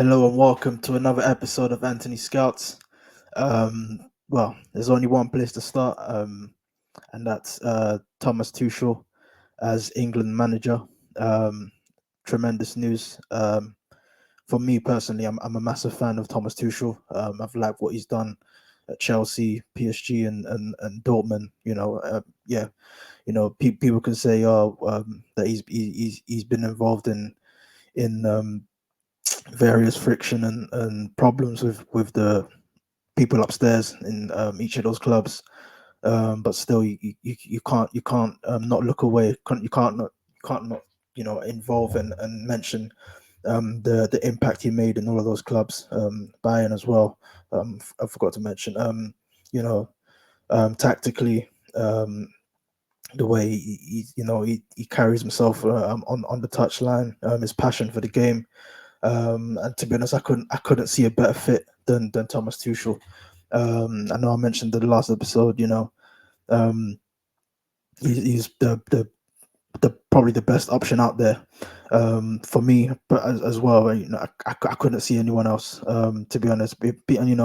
Hello and welcome to another episode of Anthony Scouts. Well, there's only one place to start, and that's Thomas Tuchel as England manager. Um, Tremendous news. For me personally, I'm a massive fan of Thomas Tuchel. I've liked what he's done at Chelsea, PSG, and Dortmund. Yeah, people can say, oh, that he's been involved in various friction and problems with the people upstairs in each of those clubs. But still, you can't not look away. You can't not involve and mention the impact he made in all of those clubs. Bayern as well. I forgot to mention. You know, Tactically. The way he carries himself on the touchline, his passion for the game, and to be honest, I couldn't see a better fit than Thomas Tuchel. I know I mentioned in the last episode, um, he's the probably the best option out there for me, but as well, I couldn't see anyone else. To be honest, and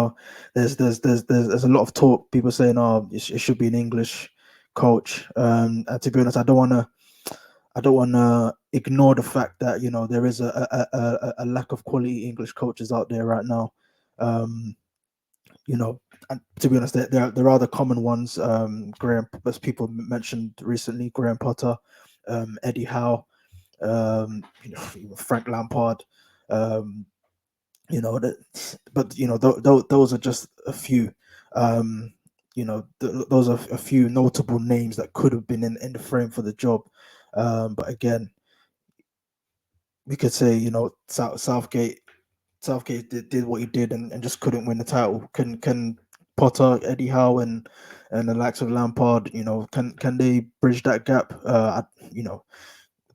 there's a lot of talk, people saying, "Oh, it should be an English coach." And to be honest, I don't want to ignore the fact that there is a lack of quality English coaches out there right now. Um, and to be honest, there are the common ones. As people mentioned recently, Graham Potter, Eddie Howe, even Frank Lampard. Um, that, but those are just a few. Those are a few notable names that could have been in the frame for the job. But again, we could say Southgate did what he did and just couldn't win the title. Can Potter, Eddie Howe, and the likes of Lampard, can they bridge that gap?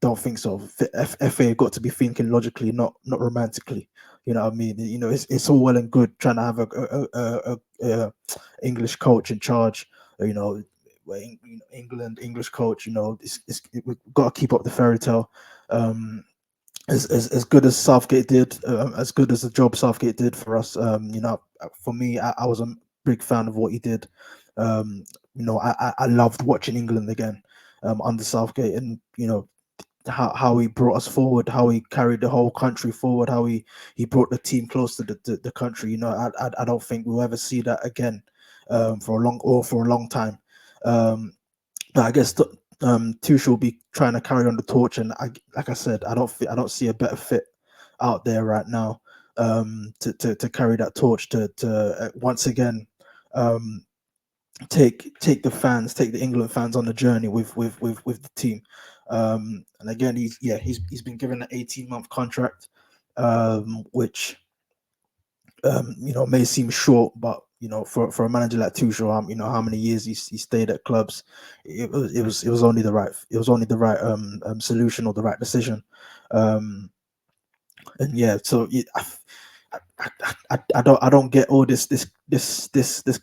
Don't think so. FA got to be thinking logically, not romantically. You know what I mean? It's all well and good trying to have a English coach in charge. England English coach. We've got to keep up the fairy tale. Um, as good as Southgate did, as good as the job Southgate did for us. For me, I was a big fan of what he did. I loved watching England again under Southgate, and how he brought us forward, how he carried the whole country forward, how he brought the team close to the country. I don't think we'll ever see that again for a long time. Um, but I guess Tuchel will be trying to carry on the torch, and like I said, I don't see a better fit out there right now to carry that torch to once again um, take the England fans on the journey with the team. And again, he's been given an 18-month contract, which may seem short, but for a manager like Tuchel, how many years he stayed at clubs, it was only the right solution or the right decision. Um, and yeah, so I don't get all this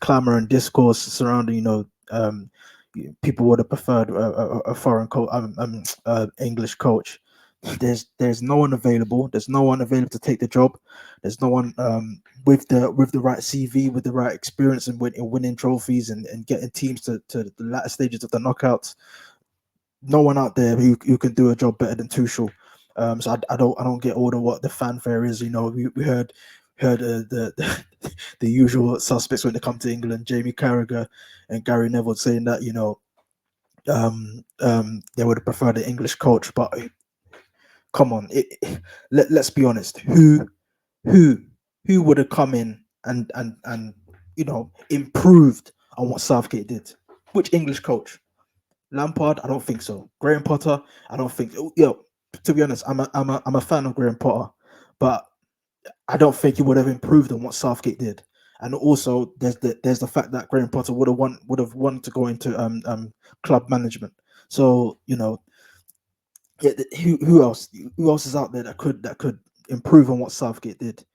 clamor and discourse surrounding people would have preferred a foreign coach, English coach. There's no one available. There's no one available to take the job. There's no one with the right CV, with the right experience, and winning trophies and getting teams to the latter stages of the knockouts. No one out there who can do a job better than Tuchel. So I don't get all the what the fanfare is. We heard the usual suspects when they come to England, Jamie Carragher and Gary Neville saying that they would have preferred the English coach. But come on, let's be honest. Who who would have come in and improved on what Southgate did? Which English coach? Lampard, I don't think so. Graham Potter, I don't think. To be honest, I'm a fan of Graham Potter, but I don't think he would have improved on what Southgate did. And also, there's the fact that Graham Potter would have wanted to go into club management. So yeah, who else is out there that could improve on what Southgate did?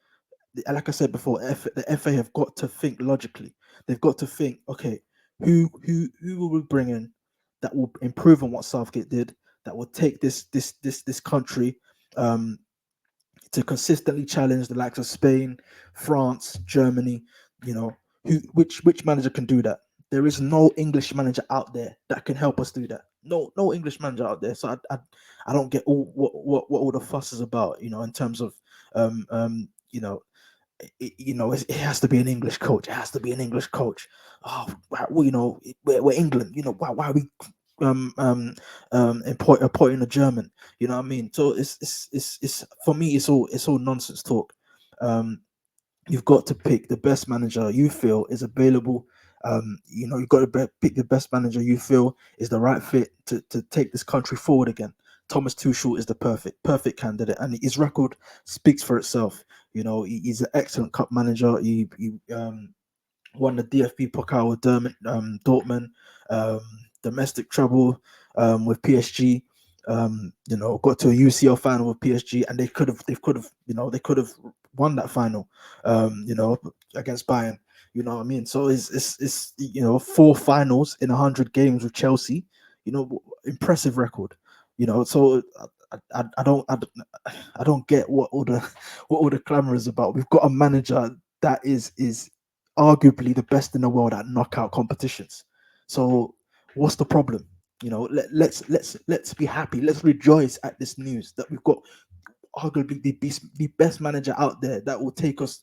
Like I said before, the FA have got to think logically. They've got to think, okay, who will we bring in that will improve on what Southgate did, that will take this country um, to consistently challenge the likes of Spain, France, Germany. You know, which manager can do that? There is no English manager out there that can help us do that. No English manager out there. So I don't get all what all the fuss is about. You know, in terms of you know, it has to be an English coach. It has to be an English coach. Oh, well, we're England. Why are we appointing a German? You know what I mean? So it's for me. It's all nonsense talk. Um, you've got to pick the best manager you feel is available. You've got to pick the best manager you feel is the right fit to take this country forward again. Thomas Tuchel is the perfect candidate, and his record speaks for itself. He's an excellent cup manager. He won the DFB Pokal with Dortmund, um, domestic trouble with PSG. Got to a UCL final with PSG, and they could have won that final, against Bayern. You know what I mean? So it's four finals in 100 games with Chelsea. Impressive record. So I don't get what all the clamor is about. We've got a manager that is arguably the best in the world at knockout competitions. So what's the problem? Let's be happy. Let's rejoice at this news that we've got arguably the best manager out there that will take us,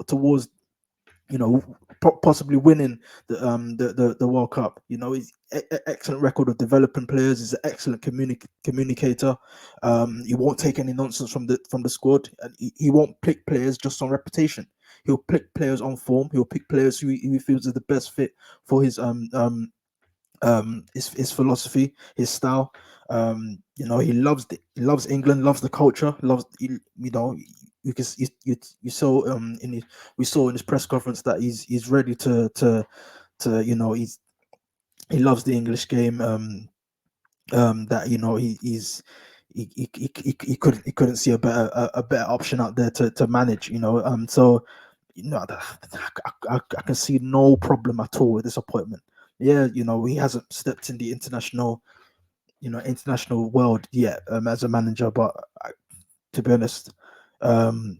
towards possibly winning the World Cup. He's excellent record of developing players. He's an excellent communicator. He won't take any nonsense from the squad, and he won't pick players just on reputation. He'll pick players on form. He'll pick players who he feels is the best fit for his philosophy, his style. He loves England, loves the culture, loves you can you saw in his, we saw in his press conference that he's ready to he loves the English game. That he couldn't see a better option out there to manage. So I can see no problem at all with this appointment. Yeah, he hasn't stepped in the international world yet, as a manager, but to be honest, um,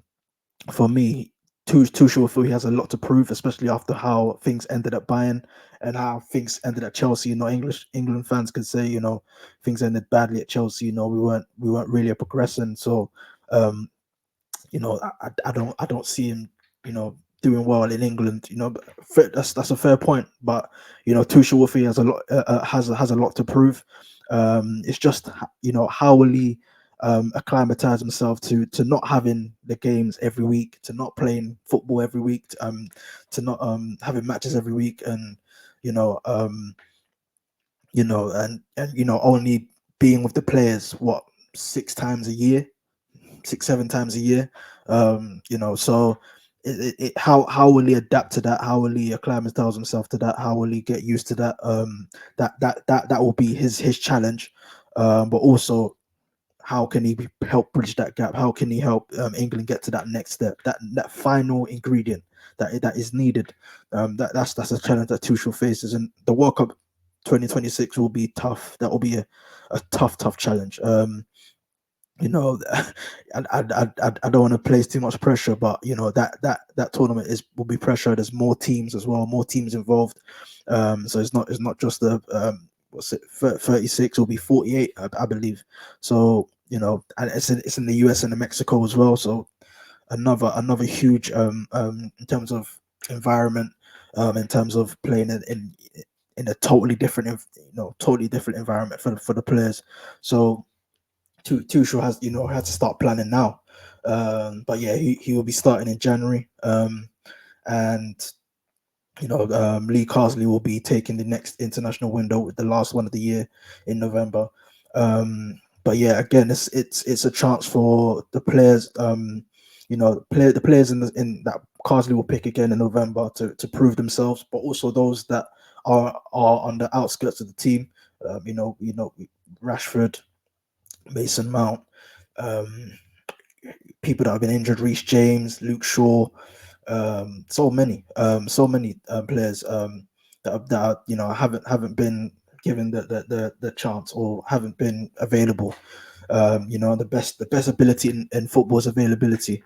for me, Tuchel, feel he has a lot to prove, especially after how things ended at Bayern and how things ended at Chelsea. England fans could say, things ended badly at Chelsea. We weren't really progressing. So, um, I don't see him, doing well in England. But that's a fair point. But Tuchel Wolfie has a lot to prove. It's just how will he acclimatize himself to not having the games every week, to not playing football every week, to not having matches every week, and you know um and only being with the players what 6 times a year, 6 7 times a year. So how will he adapt to that? How will he acclimatize himself to that? How will he get used to that? That will be his challenge. But also, how can he help bridge that gap? How can he help England get to that next step, that final ingredient that is needed? That's a challenge that Tuchel faces, and the World Cup 2026 will be tough. That will be a tough challenge. You know, I don't want to place too much pressure, but that tournament will be pressure. There's more teams as well, more teams involved. So it's not just the what's it 36, will be 48, I believe. So and it's in the US and the Mexico as well. So another huge in terms of environment, in terms of playing in a totally different totally different environment for the players. So Tuchel has to start planning now. But yeah, he will be starting in January. And Lee Carsley will be taking the next international window with the last one of the year in November. But yeah, again, it's a chance for the players. The players in that Carsley will pick again in November to prove themselves, but also those that are on the outskirts of the team. Rashford, Mason Mount, um, people that have been injured, Reece James, Luke Shaw, so many players that haven't been given the chance or haven't been available. The best ability in football is availability.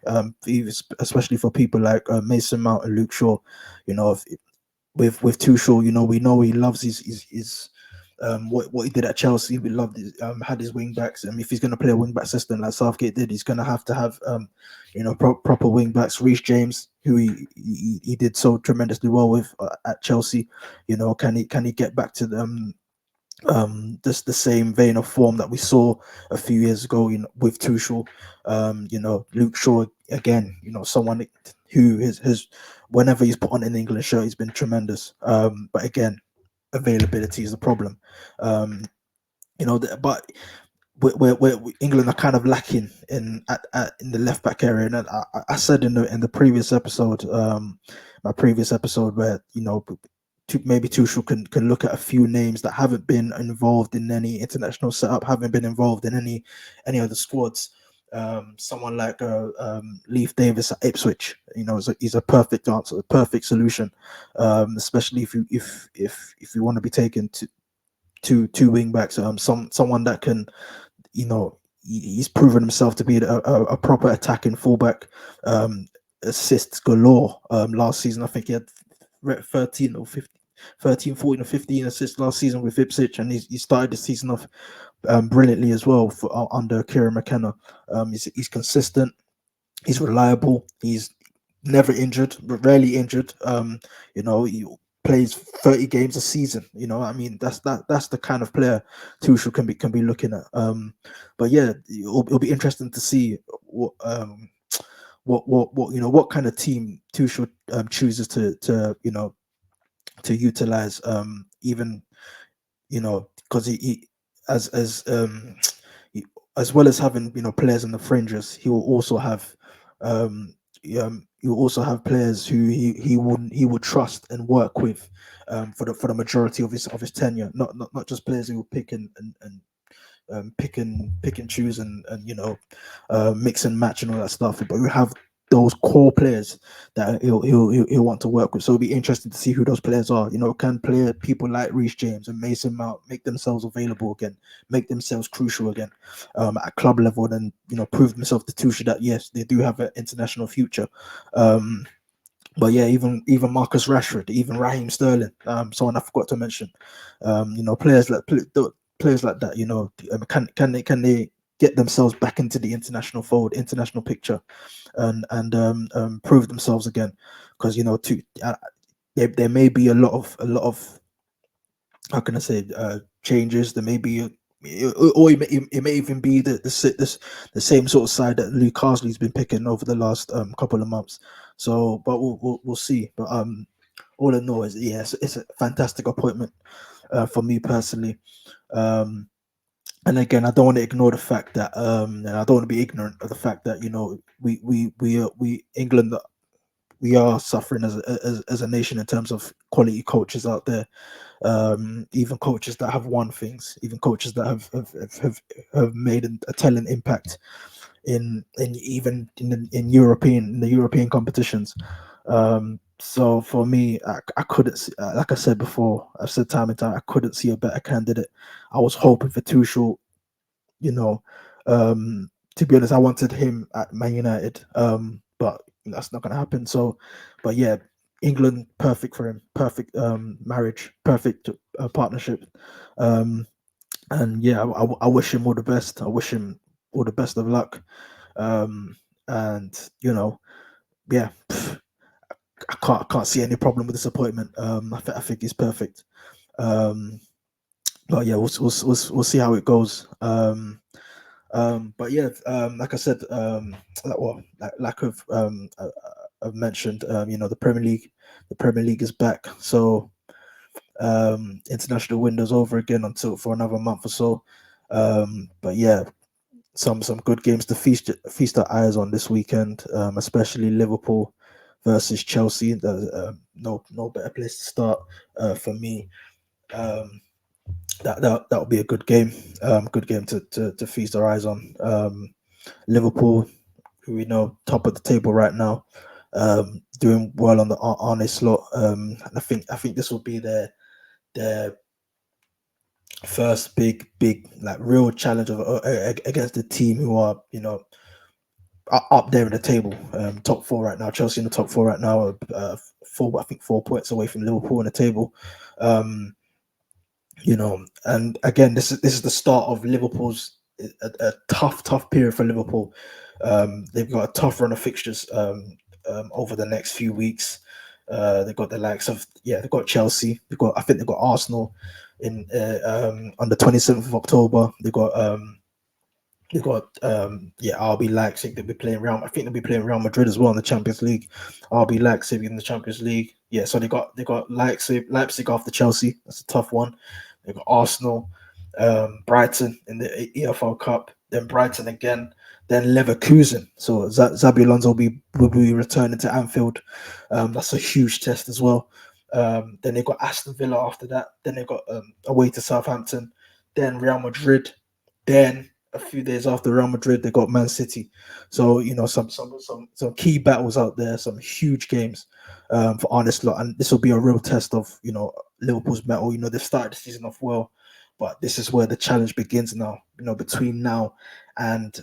Especially for people like Mason Mount and Luke Shaw. If, with Tuchel, we know he loves his what he did at Chelsea. We loved his, had his wing backs, and if he's going to play a wing back system like Southgate did, he's going to have proper wing backs. Reece James, who he did so tremendously well with at Chelsea, can he get back to just the same vein of form that we saw a few years ago, with Tuchel. Luke Shaw again, someone who has whenever he's put on an England shirt, he's been tremendous. But again, availability is the problem. But England are kind of lacking in the left back area, and I said in the previous episode, my previous episode, where maybe Tuchel can look at a few names that haven't been involved in any international setup, haven't been involved in any other squads. Someone like Leif Davis at Ipswich, he's a perfect answer, a perfect solution, especially if you want to be taken to two wing backs, someone that can, he's proven himself to be a proper attacking fullback, assists galore. Last season, I think he had 13 or 15, 13, 14 or 15 assists last season with Ipswich, and he started the season off brilliantly as well under Kieran McKenna. He's consistent, he's reliable, he's never injured, rarely injured. He plays 30 games a season. That's the kind of player Tuchel can be looking at. But yeah, it'll be interesting to see what kind of team Tuchel chooses to utilize. Even because he he, as well as having players in the fringes, he will also have players who he would trust and work with for the majority of his tenure. Not just players who will pick and pick and choose and mix and match and all that stuff. But we have those core players that he'll want to work with. So it'll be interesting to see who those players are. Can people like Reece James and Mason Mount make themselves available again, make themselves crucial again at club level, and prove themselves to Tuchel that yes, they do have an international future. But yeah, even Marcus Rashford, even Raheem Sterling, someone I forgot to mention. Players like that. Can they get themselves back into the international fold, international picture, and prove themselves again? Because there may be a lot of how can I say changes. There may be or it may even be the same sort of side that Luke Carsley's been picking over the last couple of months. So, but we'll see. But all in all, it's a fantastic appointment for me personally. And again, I don't want to ignore the fact that, and I don't want to be ignorant of the fact that we England, we are suffering as a nation in terms of quality coaches out there. Even coaches that have won things, even coaches that have made a telling impact in the European competitions. So for me, I couldn't see, like I said before, I've said time and time, I couldn't see a better candidate. I was hoping for Tuchel. You know, to be honest, I wanted him at Man United, but that's not going to happen. So, but yeah, England, perfect for him, perfect marriage, perfect partnership, and yeah, I wish him all the best. I wish him all the best of luck, and yeah, I can't see any problem with this appointment. I think he's perfect. Um, but yeah, we'll see how it goes. But yeah, like I said, like I've mentioned, the Premier League is back. So international window's over again until for another month or so. But yeah, some good games to feast our eyes on this weekend, especially Liverpool versus Chelsea. No better place to start for me. That'll be a good game. Good game to feast our eyes on. Liverpool, who we know top of the table right now, doing well on the Arne slot. And I think this will be their first big like real challenge of against the team who are up there in the table, top four right now. Chelsea in the top four right now, I think 4 points away from Liverpool in the table. Um, and again, this is the start of Liverpool's a tough period for Liverpool. They've got a tough run of fixtures over the next few weeks. They've got the likes of they've got Chelsea. I think they've got Arsenal in on the 27th of October. They've got RB Leipzig. They'll be playing Real. I think they'll be playing Real Madrid as well in the Champions League. RB Leipzig in the Champions League. Yeah, so they got Leipzig after Chelsea. That's a tough one. They got Arsenal, Brighton in the EFL Cup, then Brighton again, then Leverkusen. So Zabi Alonso will be returning to Anfield. That's a huge test as well. Then they got Aston Villa after that. Then they got away to Southampton, then Real Madrid, then a few days after Real Madrid, they got Man City. So some key battles out there, some huge games for Arne Slot, and this will be a real test of Liverpool's mettle. They've started the season off well, but this is where the challenge begins now. Between now and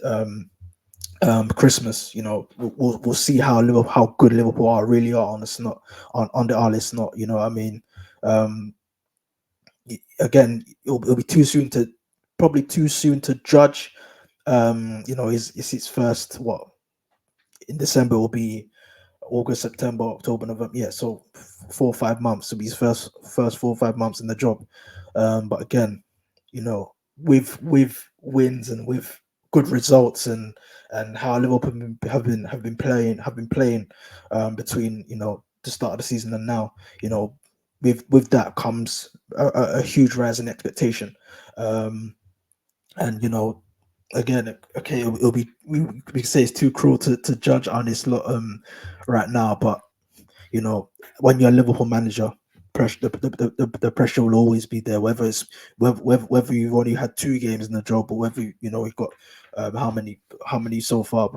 Christmas, we'll see how good Liverpool really are on the snot on the Arne Slot. You know what I mean? Um, Again, it'll be probably too soon to judge. Is his first what in December will be August, September, October, November. Yeah, so 4 or 5 months to be his first 4 or 5 months in the job. But again, with wins and with good results and how Liverpool have been playing between the start of the season and now, with that comes a huge rise in expectation. And again, okay, it'll be we can say it's too cruel to judge on this lot right now, but when you're a Liverpool manager, pressure the pressure will always be there. Whether you've only had 2 games in the job, or whether you've got how many so far,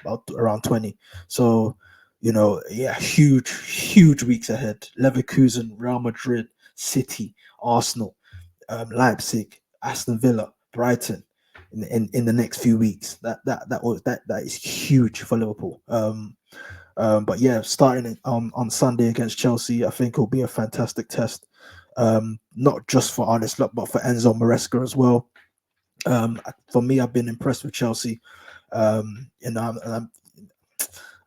about around 20. So huge weeks ahead. Leverkusen, Real Madrid, City, Arsenal, Leipzig, Aston Villa, Brighton. In the next few weeks, that is huge for Liverpool. But yeah, starting on Sunday against Chelsea, I think will be a fantastic test. Not just for Arne Slot, but for Enzo Maresca as well. For me, I've been impressed with Chelsea. And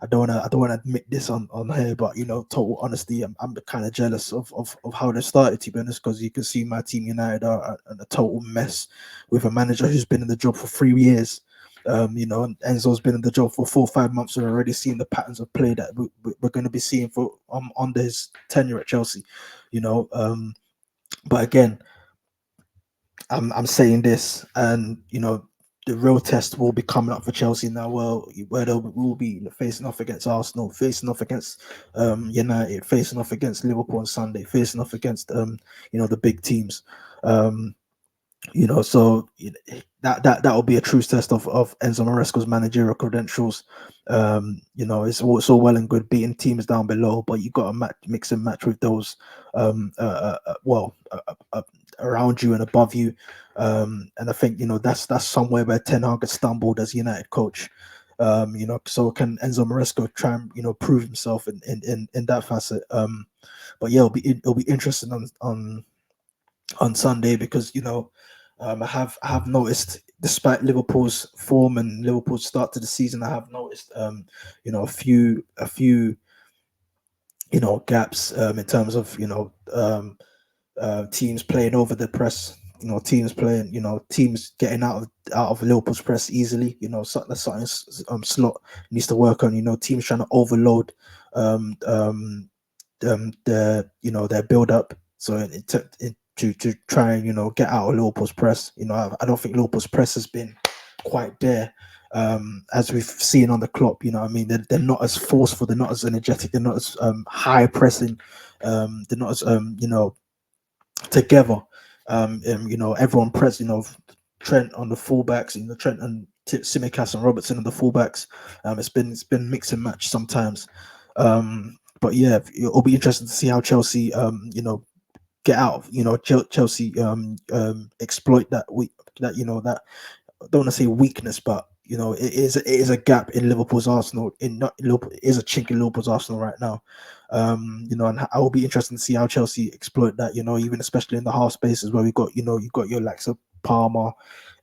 I don't want to admit this on here, but total honesty, I'm kind of jealous of how they started, to be honest, because you can see my team United are a total mess with a manager who's been in the job for 3 years. And Enzo's been in the job for 4 or 5 months, and already seeing the patterns of play that we're going to be seeing for under his tenure at Chelsea. But again, I'm saying this, and the real test will be coming up for Chelsea now. Well, where they will be facing off against Arsenal, facing off against United, facing off against Liverpool on Sunday, facing off against the big teams. Um, so that will be a true test of Enzo Maresca's managerial credentials. It's all well and good beating teams down below, but you got to mix and match with those around you and above you. And I think that's somewhere where Ten Hag has stumbled as United coach. So can Enzo Maresca try and prove himself in that facet. But yeah, it'll be interesting on Sunday, because I have noticed, despite Liverpool's form and Liverpool's start to the season, I have noticed a few gaps in terms of teams playing over the press. Teams getting out of Liverpool's press easily. That's something Slot needs to work on. Teams trying to overload their build up. So to try and get out of Liverpool's press. I don't think Liverpool's press has been quite there, as we've seen on the Klopp. I mean, they're not as forceful, they're not as energetic, they're not as high pressing, they're not as together. Everyone press. Trent on the fullbacks, Trent and Tsimikas and Robertson on the fullbacks. It's been mix and match sometimes. But yeah, it'll be interesting to see how Chelsea get out of, Chelsea exploit that weak, that that, I don't want to say weakness, but it is a gap in Liverpool's Arsenal. In not Liverpool, it is a chink in Liverpool's Arsenal right now. And I will be interested to see how Chelsea exploit that. Even especially in the half spaces where we got, you've got your likes of Palmer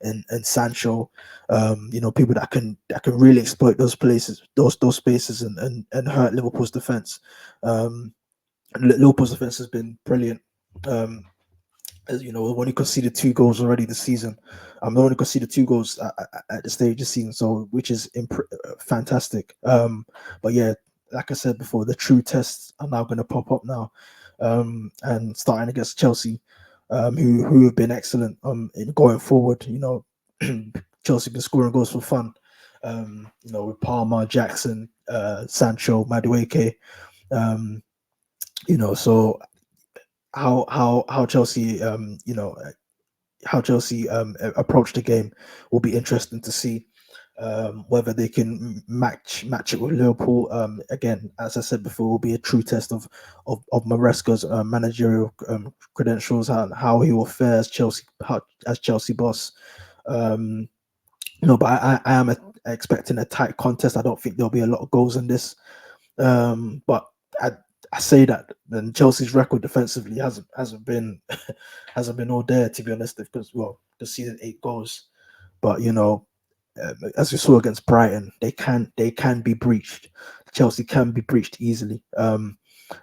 and Sancho. People that can really exploit those places, those spaces, and hurt Liverpool's defense. Liverpool's defense has been brilliant. Um, as you know, when he conceded 2 goals already this season. They only conceded 2 goals at the stage of the season, so which is fantastic. But yeah, like I said before, the true tests are now going to pop up now, and starting against Chelsea, who have been excellent in going forward. Chelsea been scoring goals for fun. With Palmer, Jackson, Sancho, Madueke. Um, so how Chelsea how Chelsea approach the game will be interesting to see. Whether they can match it with Liverpool. Again, as I said before, will be a true test of Maresca's managerial credentials, how he will fare as Chelsea boss. Um, but I am expecting a tight contest. I don't think there'll be a lot of goals in this. But I say that, then Chelsea's record defensively hasn't been hasn't been all there, to be honest. Because conceded 8 goals, but as we saw against Brighton, they can be breached. Chelsea can be breached easily. And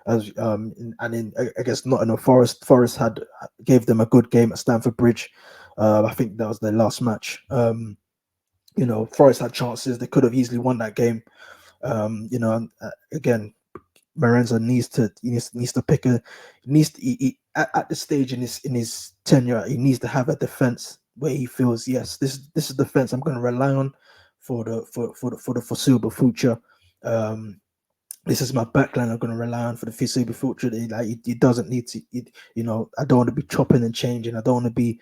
in I guess Nottingham Forest gave them a good game at Stamford Bridge. I think that was their last match. Forest had chances; they could have easily won that game. And, again, Lorenzo needs to pick a needs to, at the stage in his tenure, he needs to have a defense where he feels, yes, this is defense I'm going to rely on for the foreseeable future. Um, this is my backline I'm going to rely on for the foreseeable future. He doesn't need to. I don't want to be chopping and changing. I don't want to be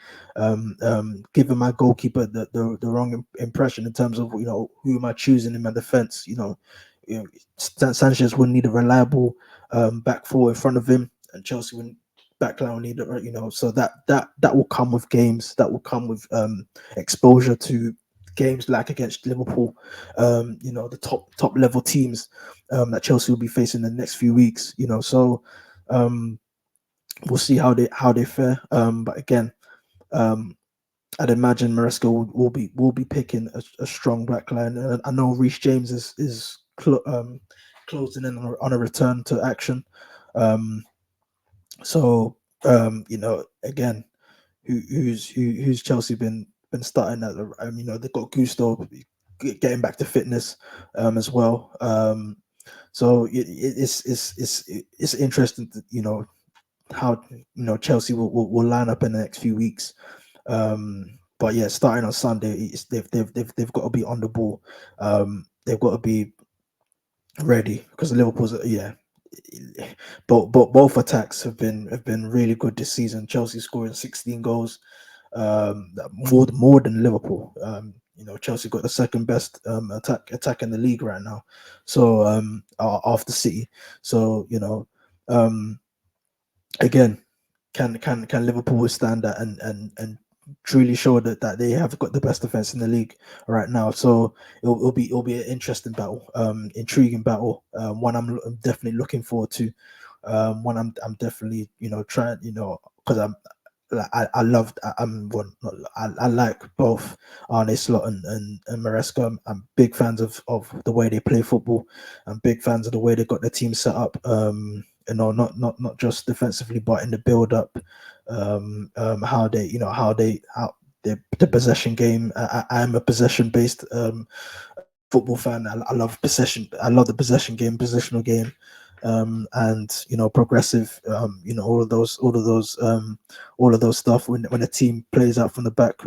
giving my goalkeeper the wrong impression in terms of who am I choosing in my defense. Sanchez will need a reliable back four in front of him, and Chelsea will backline will need it. So that will come with games. That will come with exposure to games like against Liverpool. The top level teams that Chelsea will be facing in the next few weeks. So um, we'll see how they fare. But again, um, I'd imagine Maresca will be picking a strong backline. And I know Reece James is closing in on a return to action. Um, so again, who's Chelsea been starting at the? They've got Gusto getting back to fitness as well. So it's interesting to, how Chelsea will line up in the next few weeks. But yeah, starting on Sunday, they've got to be on the ball. They've got to be ready because Liverpool's but both attacks have been really good this season. Chelsea scoring 16 goals, more than Liverpool. Chelsea got the second best attack in the league right now, so after City. So again, can Liverpool withstand that and truly show that they have got the best defense in the league right now? So it'll be an interesting battle, intriguing battle, one I'm definitely looking forward to, one I'm definitely trying, because I loved I'm one I like both Arne Slot and Maresca. I'm big fans of the way they play football. I'm big fans of the way they got the team set up. Not just defensively, but in the build up. How they how the possession game. I am a possession based football fan. I love possession. I love the possession game, positional game, and progressive. All of those stuff when a team plays out from the back.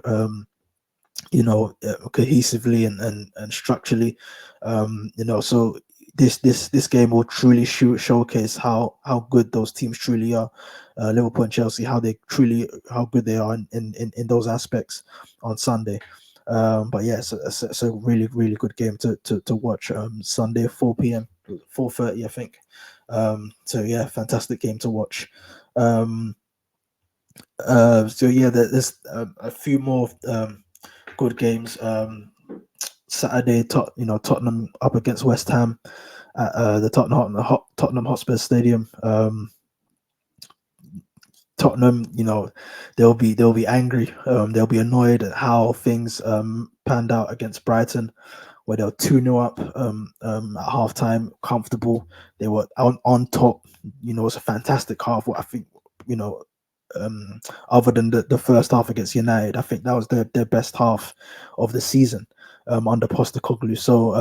Cohesively and structurally. So this game will truly showcase how good those teams truly are. Liverpool and Chelsea, how good they are in those aspects on Sunday. But yeah, it's a really really good game to watch. Sunday 4 p.m. 4:30, I think. So yeah, fantastic game to watch. So yeah, there's a few more good games. Saturday, Tottenham up against West Ham at the Tottenham Hotspur Stadium. Tottenham, they'll be angry. They'll be annoyed at how things panned out against Brighton, where they were 2-0 up at halftime, comfortable. They were on top. It's a fantastic half. What I think, you know, other than the first half against United, I think that was their best half of the season under Postecoglou. So,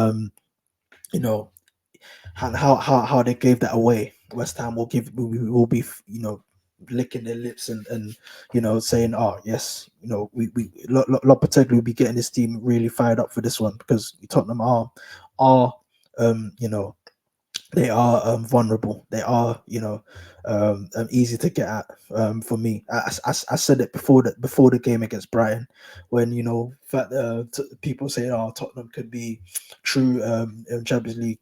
you know, and how they gave that away. West Ham will be licking their lips and saying, oh yes, we Lopetegui will be getting his team really fired up for this one, because Tottenham are they are vulnerable. They are, easy to get at. For me, I said it before the game against Brighton, when people say, "Oh, Tottenham could be true Champions League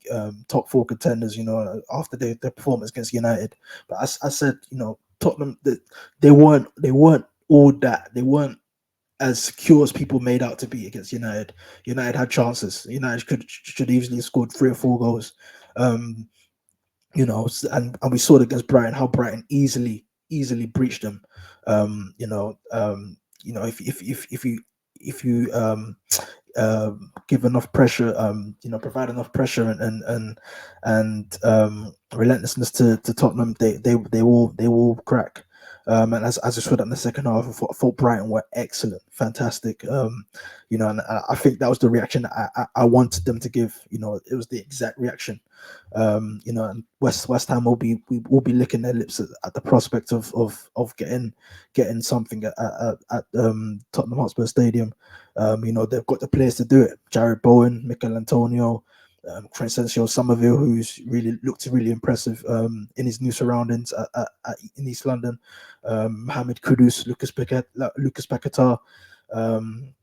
top four contenders." After their performance against United, but I said, Tottenham, they weren't all that. They weren't as secure as people made out to be against United. United had chances. United should easily have scored 3 or 4 goals. Um, and we saw it against Brighton, how Brighton easily breached them. If you give enough pressure, provide enough pressure and relentlessness to Tottenham, they will crack. And as I said in the second half, I thought Brighton were excellent, fantastic. And I think that was the reaction I wanted them to give. It was the exact reaction. And West Ham will be licking their lips at the prospect of getting something at Tottenham Hotspur Stadium. They've got the players to do it. Jared Bowen, Mikel Antonio, Crescencio Somerville, who's really looked really impressive in his new surroundings in East London. Mohamed Kudus, Lucas Paquetá. Um,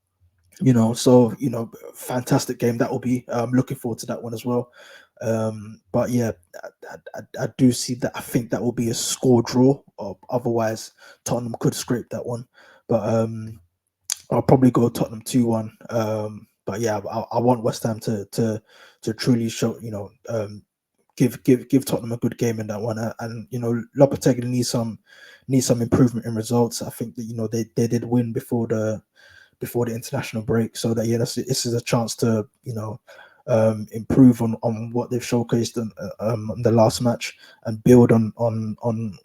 fantastic game that will be. Looking forward to that one as well. But yeah, I do see that. I think that will be a score draw. Or otherwise, Tottenham could scrape that one. But I'll probably go Tottenham 2-1. But yeah, I want West Ham to truly show, give Tottenham a good game in that one. And Lopetegui needs some improvement in results. I think that they did win before the international break, so that this is a chance to improve on what they've showcased on the last match, and build on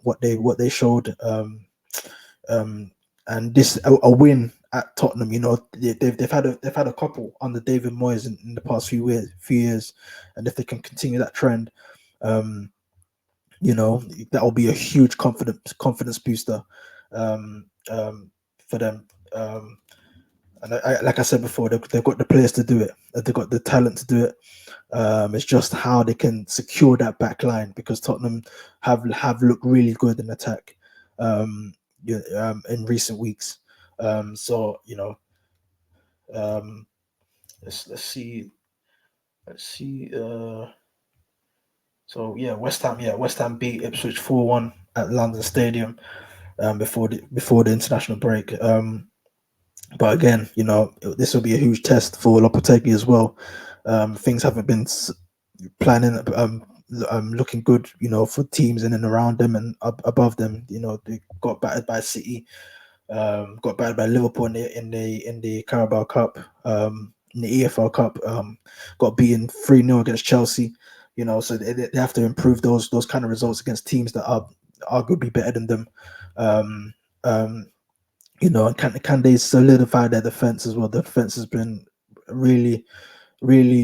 what they showed. And this a win at Tottenham, they've had a couple under David Moyes in the past few years, and if they can continue that trend, um, that will be a huge confidence booster um, for them. And like I said before, they've got the players to do it. They've got the talent to do it. It's just how they can secure that back line, because Tottenham have looked really good in attack in recent weeks. So um, let's see. Let's see. So yeah, West Ham beat Ipswich 4-1 at London Stadium before the international break. But again, this will be a huge test for Lopetegui as well. Things haven't been planning, looking good, for teams in and around them and above them. They got battered by City, got battered by Liverpool in the Carabao Cup, in the EFL Cup, got beaten 3-0 against Chelsea. So they have to improve those kind of results against teams that are arguably better than them. Um, um, and can they solidify their defense as well? The defense has been really, really,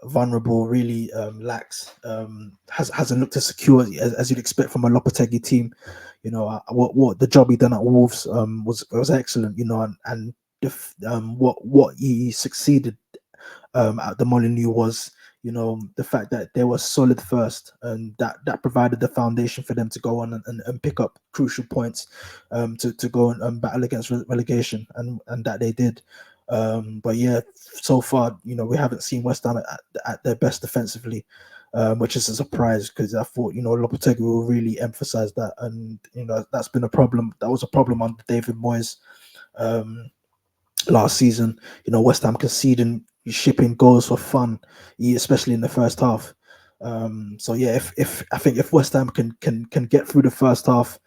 vulnerable, really lax. Hasn't looked as secure as you'd expect from a Lopetegui team. What the job he done at Wolves was excellent. And what he succeeded at the Molineux was, the fact that they were solid first, and that provided the foundation for them to go on and pick up crucial points to go and battle against relegation, and that they did. But yeah, so far, we haven't seen West Ham at their best defensively, which is a surprise because I thought, Lopetegui will really emphasize that. And, that's been a problem. That was a problem under David Moyes um, last season. West Ham conceding, shipping goals for fun, especially in the first half. So yeah, if I think if West Ham can get through the first half,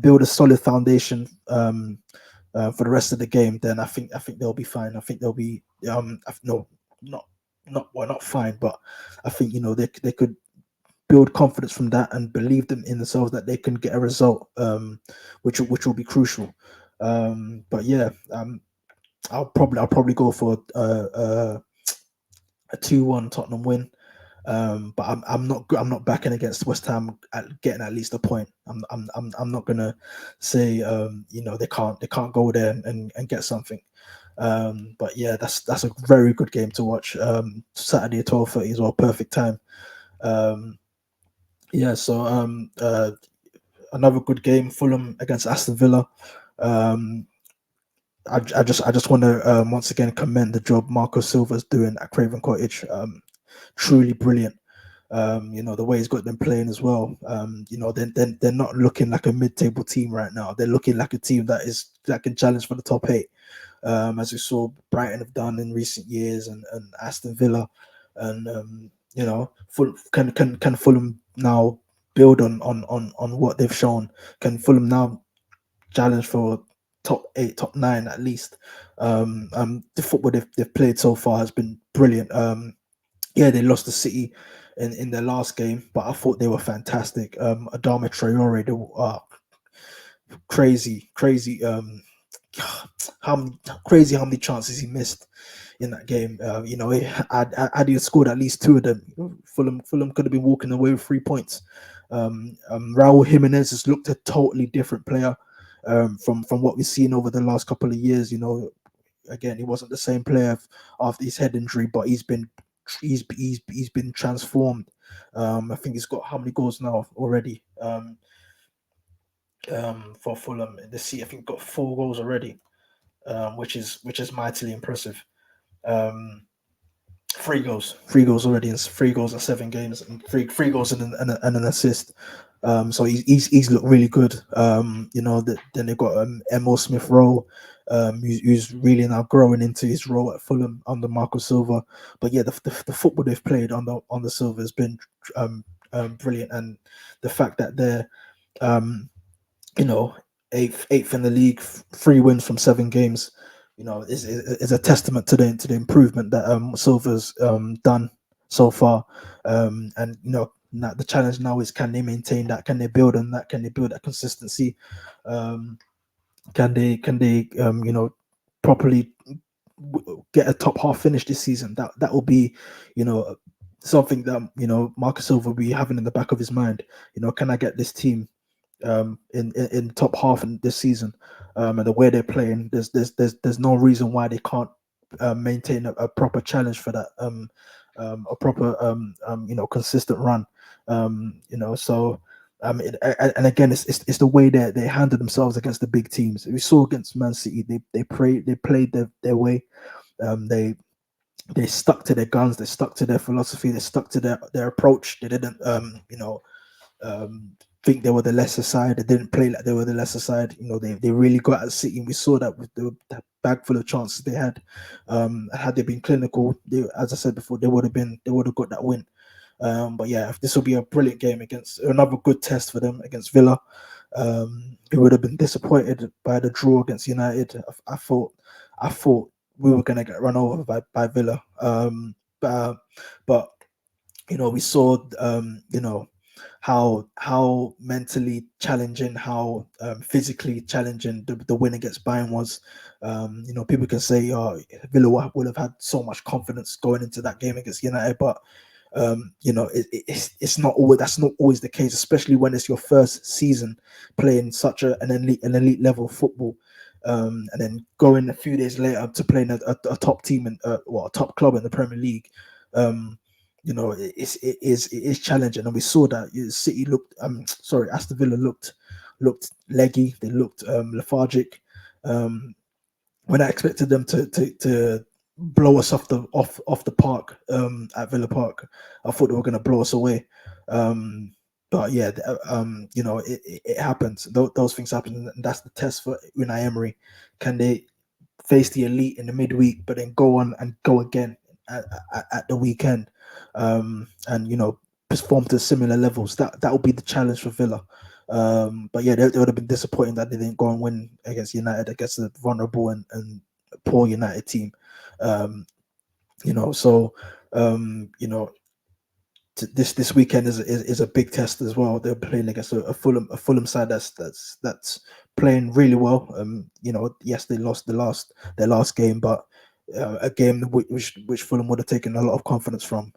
build a solid foundation for the rest of the game, then I think they'll be fine. I think they'll be no, not not fine, but I think they could build confidence from that and believe them in themselves that they can get a result, which will be crucial. But yeah, I'll probably go for a 2-1 Tottenham win. But I'm not backing against West Ham at getting at least a point. I'm not gonna say they can't go there and get something. But yeah, that's a very good game to watch. Saturday at 12:30 as well, perfect time. Um, yeah, so another good game, Fulham against Aston Villa. Um, I just want to once again commend the job Marco Silva's doing at Craven Cottage. Truly brilliant. The way he's got them playing as well. They're not looking like a mid-table team right now. They're looking like a team that can challenge for the top eight, as we saw Brighton have done in recent years, and Aston Villa, and can Fulham now build on what they've shown? Can Fulham now challenge for top eight, top nine at least? The football they've played so far has been brilliant. Yeah, they lost the City in their last game, but I thought they were fantastic. Adama Traore, crazy, crazy. Crazy how many chances he missed in that game. Had he scored at least two of them, Fulham could have been walking away with 3 points. Raul Jimenez has looked a totally different player from what we've seen over the last couple of years. Again, he wasn't the same player after his head injury, but he's been transformed. I think he's got how many goals now already for Fulham in the season. I think got 4 goals already, which is mightily impressive. Um, 3 goals already, and 3 goals in 7 games, and three goals and an assist. So he's looked really good. Then they've got Emil Smith Rowe, who's really now growing into his role at Fulham under Marco Silva. But yeah, the football they've played on the Silva has been brilliant, and the fact that they're um, you know, eighth in the league, 3 wins from 7 games, is a testament to the improvement that Silva's done so far. And now the challenge now is, can they maintain that? Can they build on that? Can they build that consistency? Um, can they properly get a top half finish this season? That will be, you know, something that Marcus Silva will be having in the back of his mind. Can I get this team in top half in this season, and the way they're playing, there's no reason why they can't maintain a proper challenge for that, a proper consistent run, so. And again, it's the way they handle themselves against the big teams. We saw against Man City, they played their way. They stuck to their guns, they stuck to their philosophy, they stuck to their approach. They didn't um, think they were the lesser side. They didn't play like they were the lesser side. They really got at City. And we saw that with that bag full of chances they had. Had they been clinical, as I said before, they would have got that win. But yeah, this will be a brilliant game against another good test for them against Villa. Who would have been disappointed by the draw against United. I thought we were going to get run over by Villa. But we saw how mentally challenging, how physically challenging the win against Bayern was. People can say, oh, Villa would have had so much confidence going into that game against United, but it's not always, that's not always the case, especially when it's your first season playing such an elite level of football. And then going a few days later to playing a top team and a top club in the Premier League. It is challenging, and we saw that City looked. Aston Villa looked leggy. They looked lethargic. Um, when I expected them to blow us off the park at Villa Park. I thought they were going to blow us away. Um, but yeah, it happens. Those things happen, and that's the test for Unai Emery. Can they face the elite in the midweek, but then go on and go again at the weekend, and perform to similar levels? That will be the challenge for Villa. But yeah, they would have been disappointing that they didn't go and win against United, against a vulnerable and poor United team. Um, so this weekend is a big test as well. They're playing against a Fulham side that's playing really well. Yes, they lost their last game, but a game which Fulham would have taken a lot of confidence from.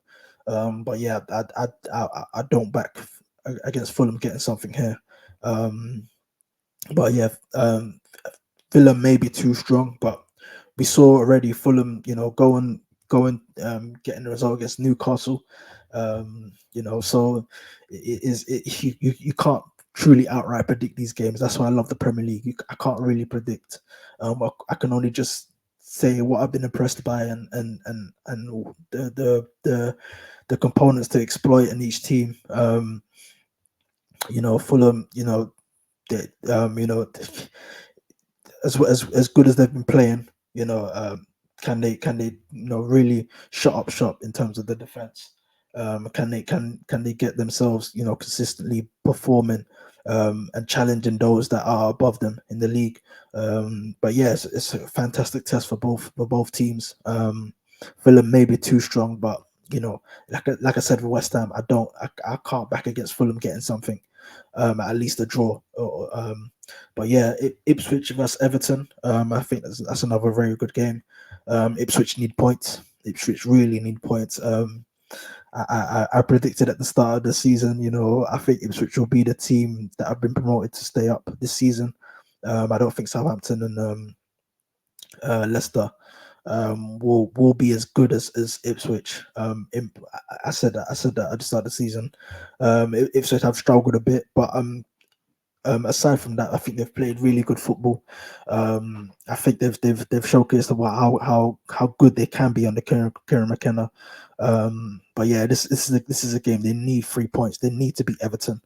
But yeah, I don't back against Fulham getting something here. Um, but yeah, Villa may be too strong, but we saw already Fulham, getting the result against Newcastle. So you can't truly outright predict these games. That's why I love the Premier League. I can't really predict. I can only just say what I've been impressed by, and the components to exploit in each team. Fulham, they, as good as they've been playing, can they really shut up shop in terms of the defense? Can they get themselves consistently performing and challenging those that are above them in the league? But yes, it's a fantastic test for both teams. Villa may be too strong, but like I said for West Ham, I can't back against Fulham getting something, at least a draw. But yeah, Ipswich versus Everton. I think that's another very good game. Ipswich need points. Ipswich really need points. I predicted at the start of the season, I think Ipswich will be the team that have been promoted to stay up this season. I don't think Southampton and Leicester will be as good as Ipswich. I said that at the start of the season. Ipswich have struggled a bit, but aside from that, I think they've played really good football. I think they've showcased about how good they can be under Kieran McKenna. But yeah, this is a game they need 3 points. They need to beat Everton.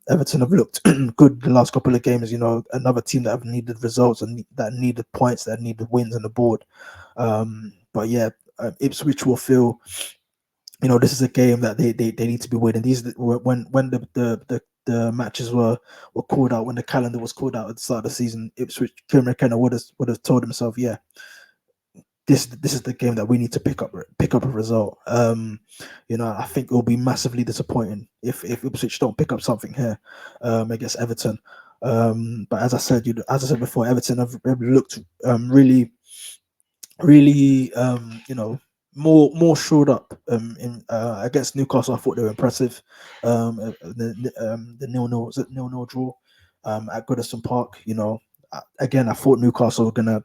Everton have looked good the last couple of games. Another team that have needed results and that needed points, that needed wins on the board. But yeah, Ipswich will feel. This is a game that they need to be winning. When the matches were called out, when the calendar was called out at the start of the season, Ipswich, Kieran McKenna would have told himself, yeah, this is the game that we need to pick up a result. I think it will be massively disappointing if Ipswich don't pick up something here against Everton. But as I said before, Everton have looked really, more shored up in against Newcastle. I thought they were impressive. The 0-0 draw at Goodison Park. Again, I thought Newcastle were gonna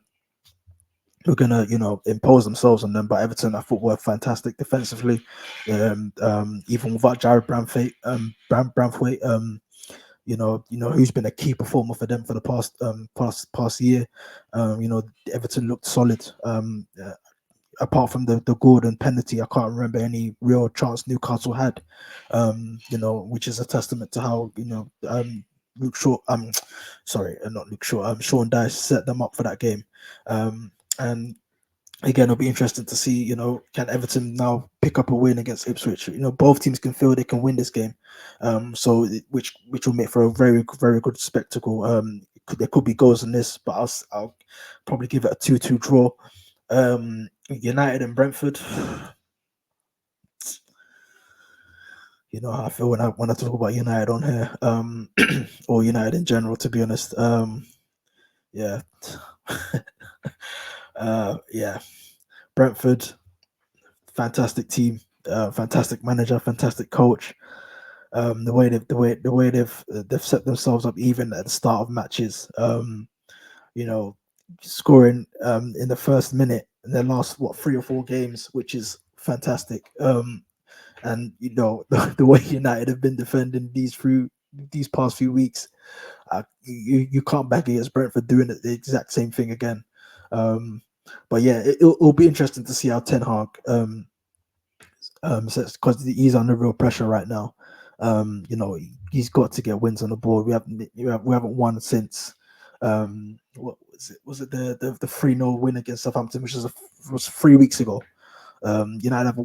impose themselves on them, but Everton I thought were fantastic defensively. Even without Jared Branthwaite, who's been a key performer for them for the past year. Everton looked solid. Apart from the Gordon penalty, I can't remember any real chance Newcastle had. Which is a testament to how Luke Shaw, sorry, not Luke Shaw, Sean Dyche set them up for that game. And again, it'll be interesting to see, can Everton now pick up a win against Ipswich? Both teams can feel they can win this game, which will make for a very, very good spectacle. There could be goals in this, but I'll probably give it a 2-2 draw. United and Brentford. You know how I feel when I talk about United on here, or United in general. To be honest, yeah, yeah. Brentford, fantastic team, fantastic manager, fantastic coach. The way they've set themselves up even at the start of matches. You know, Scoring in the first minute in their last 3 or 4 games, which is fantastic. And the way United have been defending these past few weeks, you can't back against Brentford doing the exact same thing again. Um, but yeah, it'll be interesting to see how Ten Hag because he's under real pressure right now. He's got to get wins on the board. We haven't won since what was it? Was it the 3-0 win against Southampton, which was 3 weeks ago? United have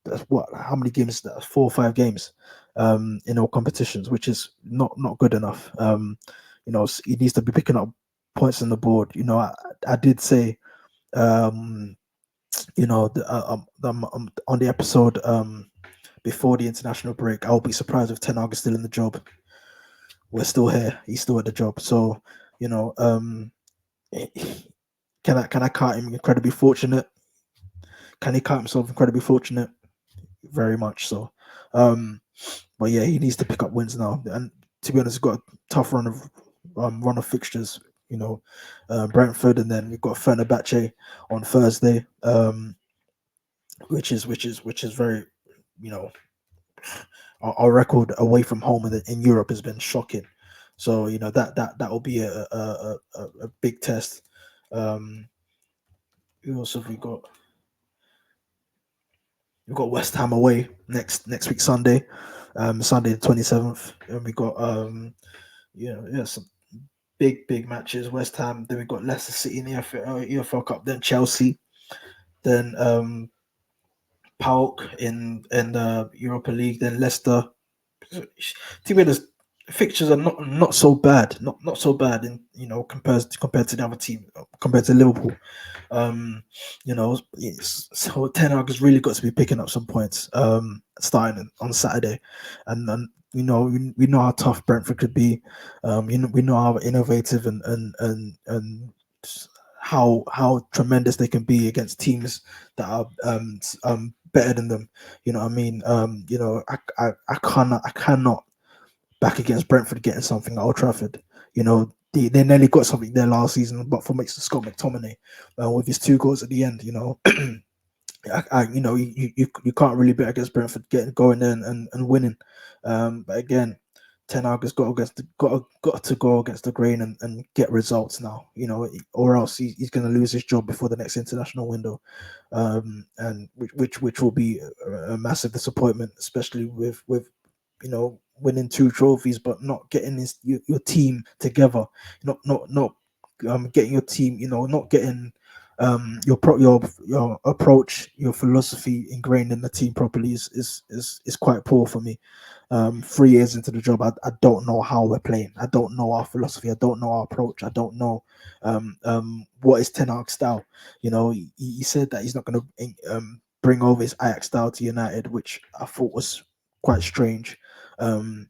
that's what how many games? That's 4 or 5 games in all competitions, which is not good enough. He needs to be picking up points on the board. I did say um, on the episode before the international break, I'll be surprised if Ten Hag is still in the job. We're still here. He's still at the job. So, you know, can I count him incredibly fortunate? Can he count himself incredibly fortunate? Very much so. Um, but yeah, he needs to pick up wins now. And to be honest, he's got a tough run of fixtures. Brentford, and then we've got Fenerbahce on Thursday, which is very, you know, our record away from home in Europe has been shocking. So that will be a big test. Um, who else have we got? We've got West Ham away next week Sunday, Sunday the 27th, and we got some big matches. West Ham, then we got Leicester City in the EFL Cup, then Chelsea, then PAOK in the Europa League, then Leicester. To be honest, fixtures are not so bad, not so bad in compared to the other team, compared to Liverpool. So Ten Hag has really got to be picking up some points starting on Saturday, and we know how tough Brentford could be. We know how innovative and how tremendous they can be against teams that are better than them. You know what I mean? I cannot back against Brentford getting something at Old Trafford. They nearly got something there last season, but for Scott McTominay with his 2 goals at the end, you can't really bet against Brentford getting going there and winning. But again, Ten Hag has got to go against the grain and get results now, or else he's going to lose his job before the next international window, and which will be a massive disappointment, especially with winning 2 trophies but not getting your team together, not getting your team, not getting your approach, your philosophy ingrained in the team properly is quite poor for me. 3 years into the job, I don't know how we're playing. I don't know our philosophy. I don't know our approach. I don't know what is Ten Hag's style. He said that he's not going to bring over his Ajax style to United, which I thought was quite strange. You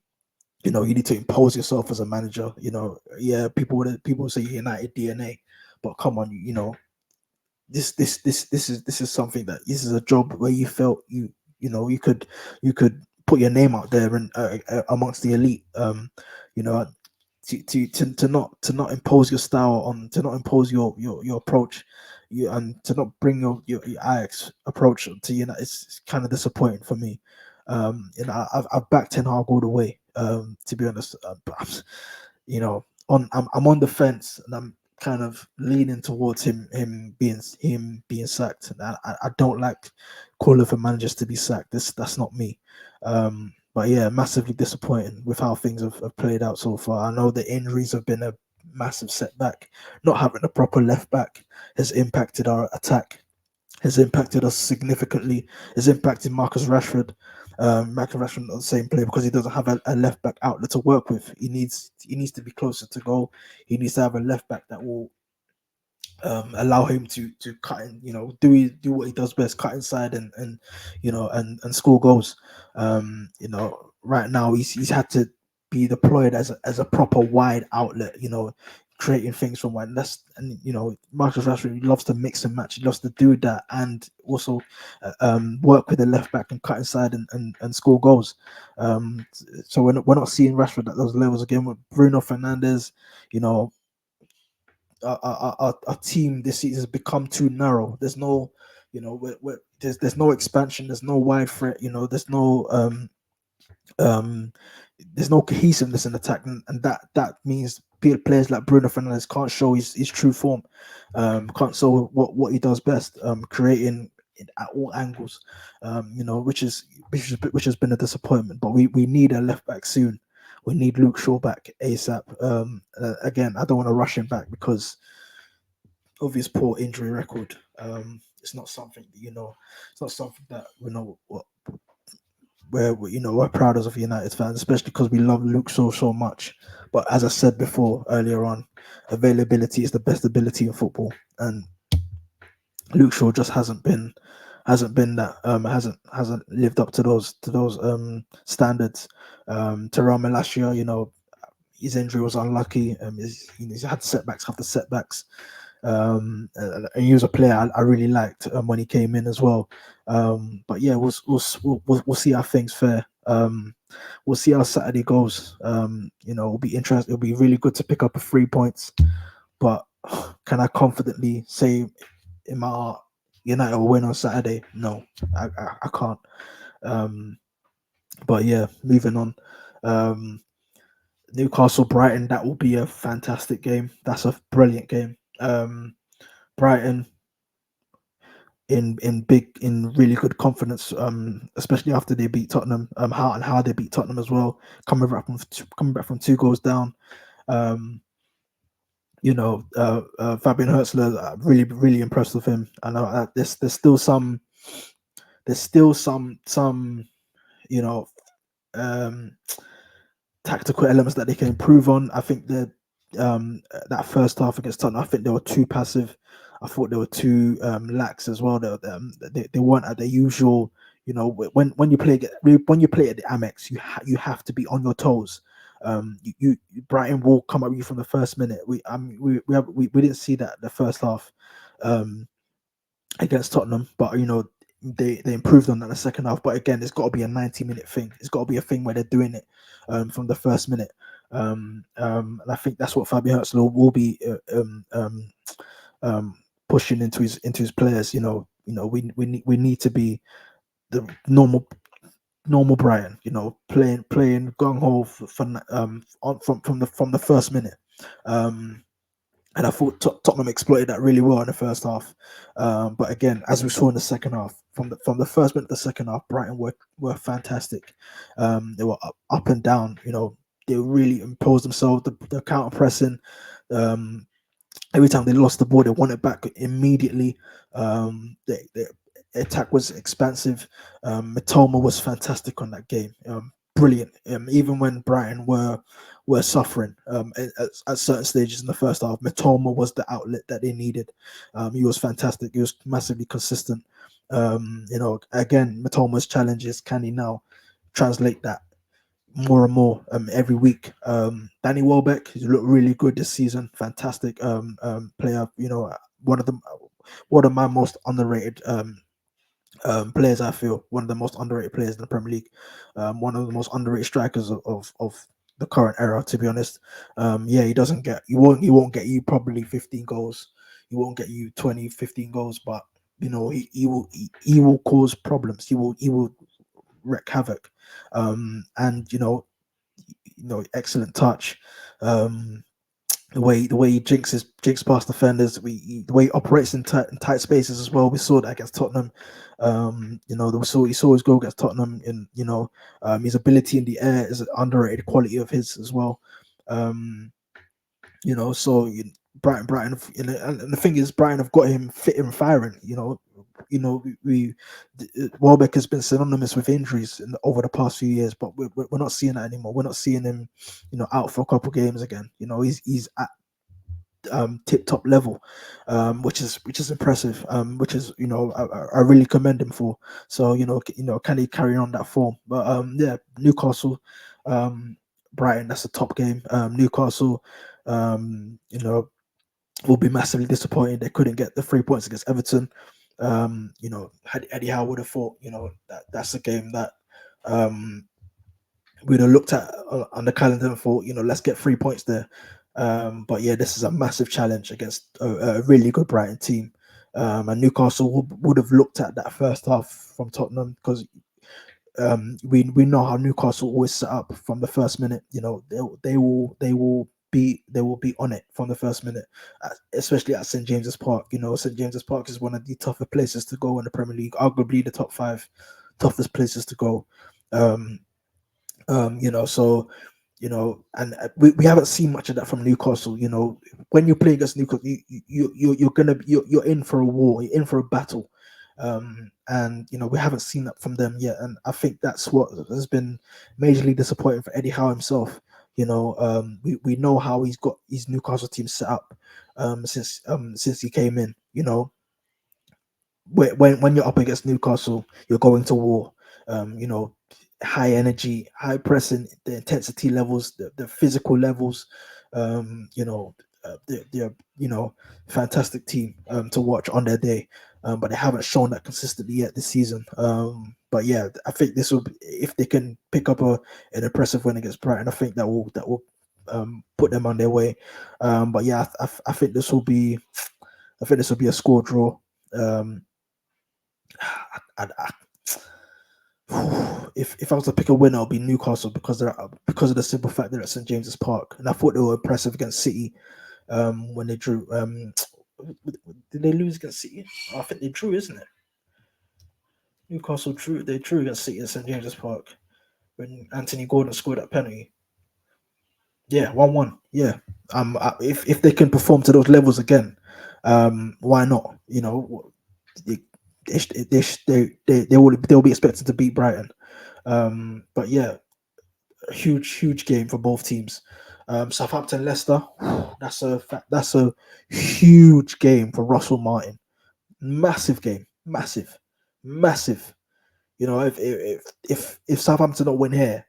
need to impose yourself as a manager. Yeah, people say United DNA, but come on, this is something this is a job where you felt you could put your name out there and amongst the elite. You know, to not impose your style on, to not impose your approach, and to not bring your Ajax approach to it's kind of disappointing for me. I've backed Ten Hag all the way. To be honest, but, I'm on the fence, and I'm kind of leaning towards him being sacked. And I don't like calling for managers to be sacked. That's not me. But yeah, massively disappointing with how things have played out so far. I know the injuries have been a massive setback. Not having a proper left back has impacted our attack, has impacted us significantly, has impacted Marcus Rashford. Marcus Rashford not the same player because he doesn't have a left back outlet to work with. He needs to be closer to goal. He needs to have a left back that will allow him to cut in, do what he does best, cut inside and score goals. Right now he's had to be deployed as a proper wide outlet, creating things from wide. Marcus Rashford loves to mix and match. He loves to do that and also work with the left back and cut inside and score goals. So we're not seeing Rashford at those levels again with Bruno Fernandes. Our team this season has become too narrow. There's no, there's no expansion. There's no wide threat. There's no there's no cohesiveness in attack, and that means players like Bruno Fernandes can't show his true form, can't show what he does best, creating at all angles, which has been a disappointment. But we need a left back soon. We need Luke Shaw back ASAP. Again, I don't want to rush him back because of his poor injury record. It's not something that it's not something that we're proud of United fans, especially because we love Luke Shaw so much. But as I said before earlier on, availability is the best ability in football, and Luke Shaw just hasn't been that hasn't lived up to those standards. Terrell Malacia, his injury was unlucky. He's had setbacks after setbacks. And he was a player I really liked when he came in as well. But yeah, we'll see how things fare. We'll see how Saturday goes. It'll be interesting. It'll be really good to pick up a 3 points. But can I confidently say in my heart United will win on Saturday? No, I can't. But yeah, moving on. Newcastle Brighton, that will be a fantastic game. That's a brilliant game. Brighton in really good confidence, especially after they beat Tottenham. How they beat Tottenham as well, coming back from 2 goals down. Fabian Hertzler, really impressed with him. I know there's still some you know um tactical elements that they can improve on. I think that first half against Tottenham, I think they were too passive. I thought they were too lax as well. They weren't at their usual. When you play at the Amex, you have to be on your toes. Brighton will come at you from the first minute. We didn't see that the first half against Tottenham, but they improved on that in the second half. But again, it's got to be a 90-minute thing. It's got to be a thing where they're doing it from the first minute. And I think that's what Fabian Hertzler will be pushing into his players. We need to be the normal Brighton. Playing gung ho from the first minute. And I thought Tottenham exploited that really well in the first half. But again, as we saw in the second half, from the first minute to the second half, Brighton were fantastic. They were up and down. They really imposed themselves. The counter pressing. Every time they lost the ball, they won it back immediately. The attack was expansive. Matoma was fantastic on that game. Brilliant. Even when Brighton were suffering at certain stages in the first half, Matoma was the outlet that they needed. He was fantastic. He was massively consistent. Again, Matoma's challenge is, can he now translate that more and more every week? Danny Welbeck, he's looked really good this season. Fantastic player. One of my most underrated players. I feel one of the most underrated players in the Premier League. One of the most underrated strikers of the current era, to be honest. He won't get you probably 15 goals. He won't get you 20, 15 goals, but he will cause problems. He will wreak havoc. And excellent touch. The way he jinx past defenders, the way he operates in tight spaces as well. We saw that against Tottenham. We saw his goal against Tottenham. And his ability in the air is an underrated quality of his as well. So Brighton, and the thing is, Brighton have got him fit and firing. Welbeck has been synonymous with injuries over the past few years, but we're not seeing that anymore. We're not seeing him, out for a couple of games again. He's at tip top level, which is impressive. Which is I really commend him for. So can he carry on that form? But Newcastle, Brighton, that's a top game. Newcastle, will be massively disappointed they couldn't get the 3 points against Everton. Eddie Howe would have thought, that's a game that we'd have looked at on the calendar and thought, let's get 3 points there. But yeah, this is a massive challenge against a really good Brighton team. And Newcastle would have looked at that first half from Tottenham, because we know how Newcastle always set up from the first minute. You know, they will be on it from the first minute, especially at St James's Park. You know, St James's Park is one of the tougher places to go in the Premier League, arguably the top five toughest places to go. Um, you know, so and we haven't seen much of that from Newcastle. You know, when you play against Newcastle, you're in for a war, you're in for a battle, and you know we haven't seen that from them yet, and I think that's what has been majorly disappointing for Eddie Howe himself. You know, we know how he's got his Newcastle team set up, since he came in. You know, when you're up against Newcastle, you're going to war. You know, high energy, high pressing, the intensity levels, the physical levels. You know, they're fantastic team to watch on their day. But they haven't shown that consistently yet this season. But yeah, I think this will be, if they can pick up an impressive win against Brighton, I think that will put them on their way. But yeah, I think this will be a score draw. Um, I, if I was to pick a winner, it'll be Newcastle because of the simple fact they're at St James's Park, and I thought they were impressive against City when they drew. Did they lose against City? Oh, I think they drew, isn't it? Newcastle drew. They drew against City at St James's Park when Anthony Gordon scored that penalty. Yeah, 1-1. Yeah. If they can perform to those levels again, why not? You know, they they'll be expected to beat Brighton. But yeah, a huge game for both teams. Southampton Leicester, that's a huge game for Russell Martin. Massive game, massive. You know, if Southampton don't win here,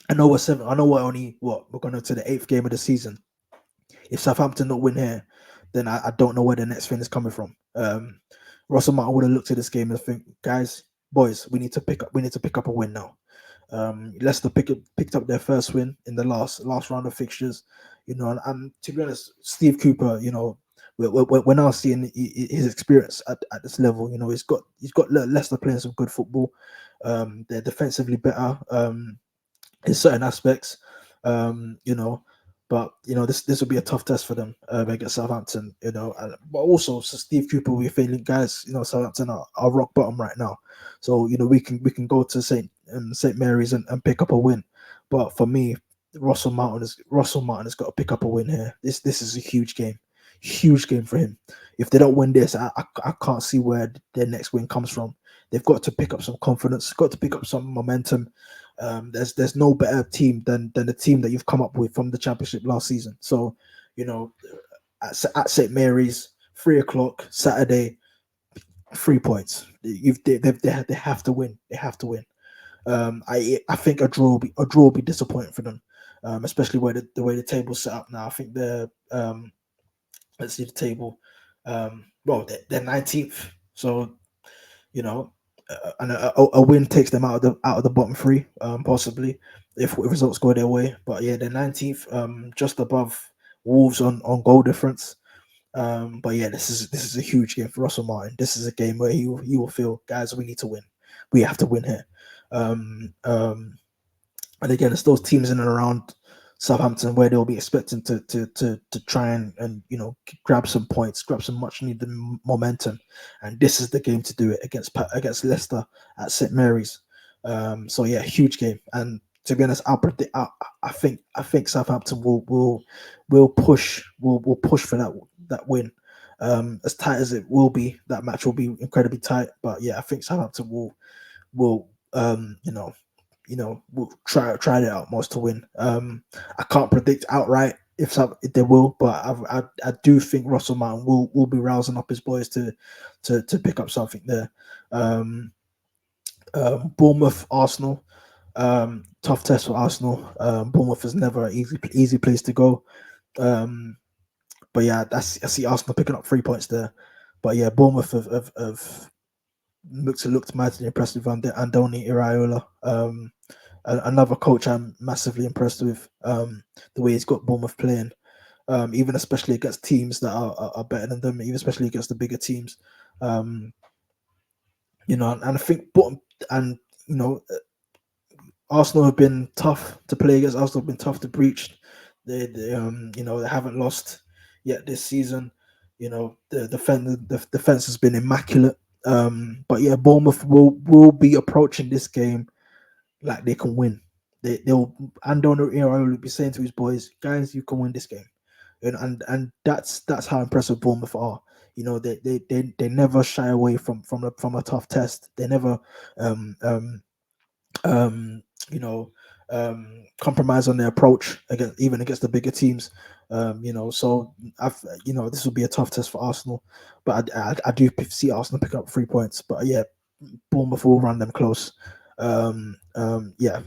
I know we're seven. I know we're going to the eighth game of the season. If Southampton don't win here, then I don't know where the next thing is coming from. Russell Martin would have looked at this game and think, guys, boys, we need to pick up a win now. Leicester picked up their first win in the last round of fixtures, you know, and to be honest, Steve Cooper, you know, we're now seeing his experience at this level. You know, he's got Leicester playing some good football. They're defensively better. In certain aspects, you know. But you know, this will be a tough test for them against Southampton. You know, but also so Steve Cooper, we're feeling guys. You know, Southampton are rock bottom right now, so you know we can go to Saint Mary's and pick up a win. But for me, Russell Martin has got to pick up a win here. This is a huge game for him. If they don't win this, I can't see where their next win comes from. They've got to pick up some confidence, got to pick up some momentum. There's no better team than the team that you've come up with from the Championship last season. So, you know, at St Mary's, 3 o'clock Saturday, 3 points. They have to win. They have to win. I think a draw will be disappointing for them, especially where the way the table's set up now. I think they're let's see the table. Well, they're 19th, so you know, and a win takes them out of the bottom three, possibly if results go their way. But yeah, they're 19th, just above Wolves on goal difference. But yeah, this is a huge game for Russell Martin. This is a game where he will feel, guys, we need to win. We have to win here. Um, um, and again, it's those teams in and around Southampton where they'll be expecting to try and you know grab some points, grab some much needed momentum, and this is the game to do it against Leicester at St Mary's. So yeah, huge game. And to be honest, I think Southampton will push for that win. As tight as it will be, that match will be incredibly tight. But yeah, I think Southampton will will try their utmost to win. I can't predict outright if they will, but I do think Russell Martin will be rousing up his boys to pick up something there. Um, Bournemouth, Arsenal, tough test for Arsenal. Bournemouth is never an easy place to go. Um, but yeah, I see Arsenal picking up 3 points there. But yeah, Bournemouth have looked mightily impressive under Andoni Iraola. Another coach I'm massively impressed with. The way he's got Bournemouth playing, even especially against teams that are better than them, even especially against the bigger teams. You know, and I think and you know, Arsenal have been tough to play against. Arsenal have been tough to breach. They haven't lost yet this season. The defense has been immaculate. But yeah, Bournemouth will be approaching this game like they can win. They'll Andon will be saying to his boys, guys, you can win this game. And that's how impressive Bournemouth are. They never shy away from a tough test. They never um um um, you know, compromise on their approach against the bigger teams. So this will be a tough test for Arsenal, but I do see Arsenal picking up 3 points. But yeah, Bournemouth will run them close. Yeah,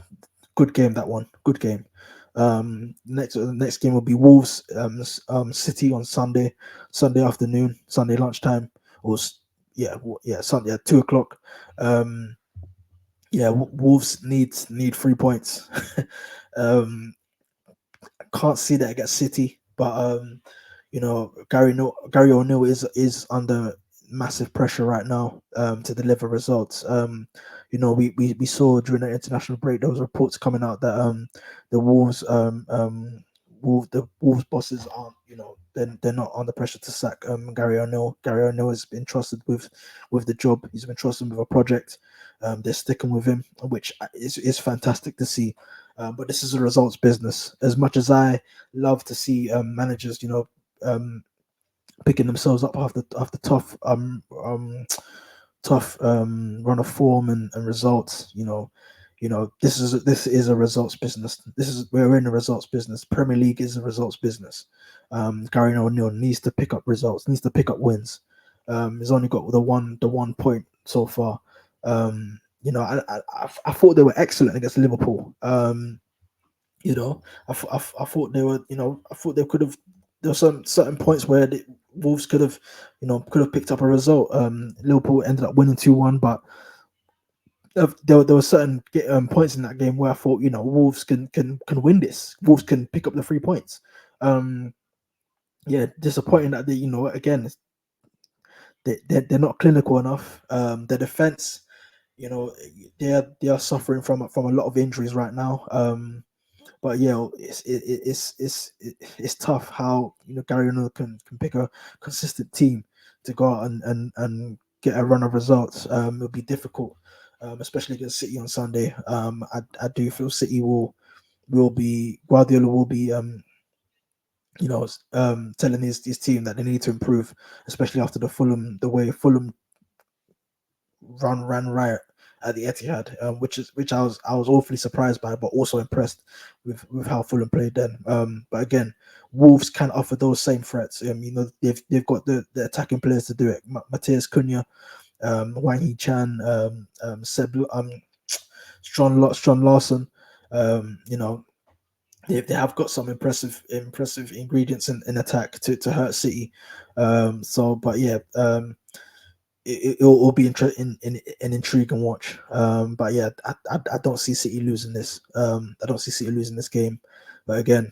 good game that one. Good game. Next game will be Wolves City on Sunday afternoon, Sunday lunchtime, yeah, Sunday at 2 o'clock. Um, yeah, Wolves need 3 points. um, can't see that against City, but Gary O'Neill is under massive pressure right now to deliver results. We saw during the international break there was reports coming out that the Wolves the Wolves bosses aren't they're not under pressure to sack Gary O'Neill. Gary O'Neill has been trusted with the job. He's been trusted with a project. They're sticking with him, which is fantastic to see. But this is a results business. As much as I love to see managers, um, picking themselves up after tough run of form and results. This is a results business. We're in a results business. Premier League is a results business. Gary O'Neill needs to pick up results. Needs to pick up wins. He's only got the one point so far. I thought they were excellent against Liverpool. I thought they were, I thought they could have. There were some certain points where the Wolves could have picked up a result. Liverpool ended up winning 2-1, but there were certain points in that game where I thought, Wolves can win this. Wolves can pick up the 3 points. Um, yeah, disappointing that again, they're not clinical enough. The defense, they are suffering from a lot of injuries right now. But yeah, it's tough how Gary O'Neill can pick a consistent team to go out and get a run of results. It'll be difficult, especially against City on Sunday. I do feel City will be Guardiola will be telling his team that they need to improve, especially after the way Fulham ran riot at the Etihad, which I was awfully surprised by, but also impressed with how Fulham played then. But again, Wolves can offer those same threats. They've got the attacking players to do it. Matthias Cunha, Wang Hee Chan, Seb, Strong Larson. You know, they have got some impressive ingredients in attack to hurt City. But yeah, it'll be an intriguing watch. But yeah, I don't see City losing this. I don't see City losing this game. But again,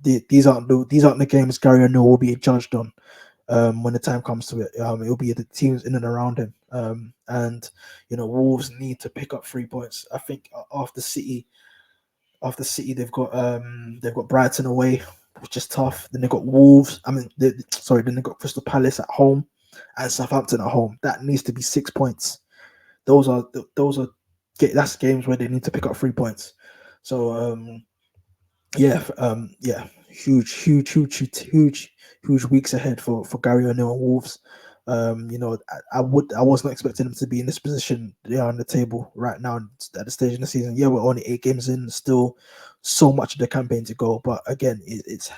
these aren't the games Gary O'Neill will be judged on when the time comes to it. It'll be the teams in and around him. And Wolves need to pick up 3 points. I think after City, they've got Brighton away, which is tough. Then they've got Wolves. Then they've got Crystal Palace at home and Southampton at home. That needs to be 6 points. That's games where they need to pick up 3 points. So huge weeks ahead for Gary O'Neill and Wolves. I wasn't expecting them to be in this position they are on the table right now at the stage in the season. Yeah, we're only 8 games in, still so much of the campaign to go. But again, it's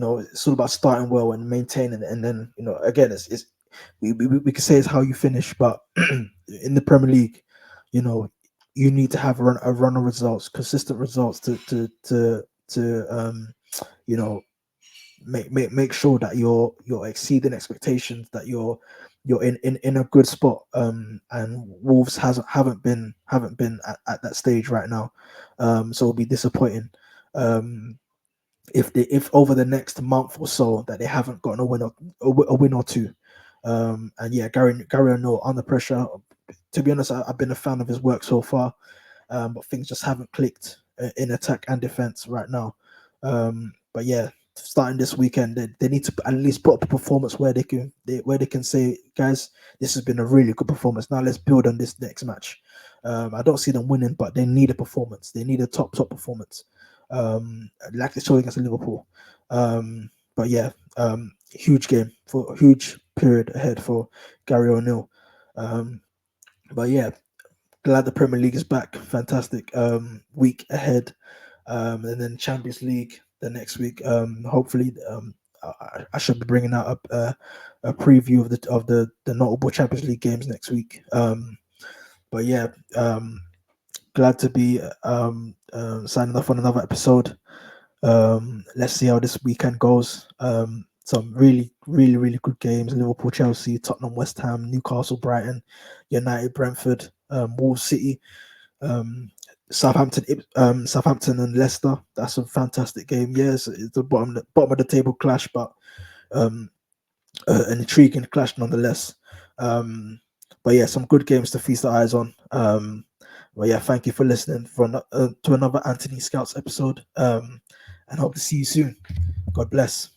all about starting well and maintaining it, and then again, we can say it's how you finish, but in the Premier League, you know, you need to have a run of results, consistent results to you know make sure that you're exceeding expectations, that you're in a good spot. And Wolves haven't been at that stage right now. So it'll be disappointing. If over the next month or so that they haven't gotten a win or two. And yeah, Gary O'Neill under pressure to be honest, I've been a fan of his work so far, but things just haven't clicked in attack and defense right now. But yeah, starting this weekend, they need to at least put up a performance where where they can say, guys, this has been a really good performance. Now let's build on this next match. I don't see them winning, but they need a performance. They need a top performance, like they showed against Liverpool. But yeah, huge game for huge period ahead for Gary O'Neill. But yeah, glad the Premier League is back. Fantastic week ahead, and then Champions League the next week. Hopefully, I should be bringing out a preview of the notable Champions League games next week. But yeah, glad to be signing off on another episode. Let's see how this weekend goes. Some really good games: Liverpool, Chelsea, Tottenham, West Ham, Newcastle, Brighton, United, Brentford, Wolves, City, Southampton, Southampton and Leicester. That's a fantastic game. Yes, it's the bottom of the table clash, but an intriguing clash nonetheless. But yeah, some good games to feast our eyes on. But yeah, thank you for listening to another Anthony Scouts episode. And hope to see you soon. God bless.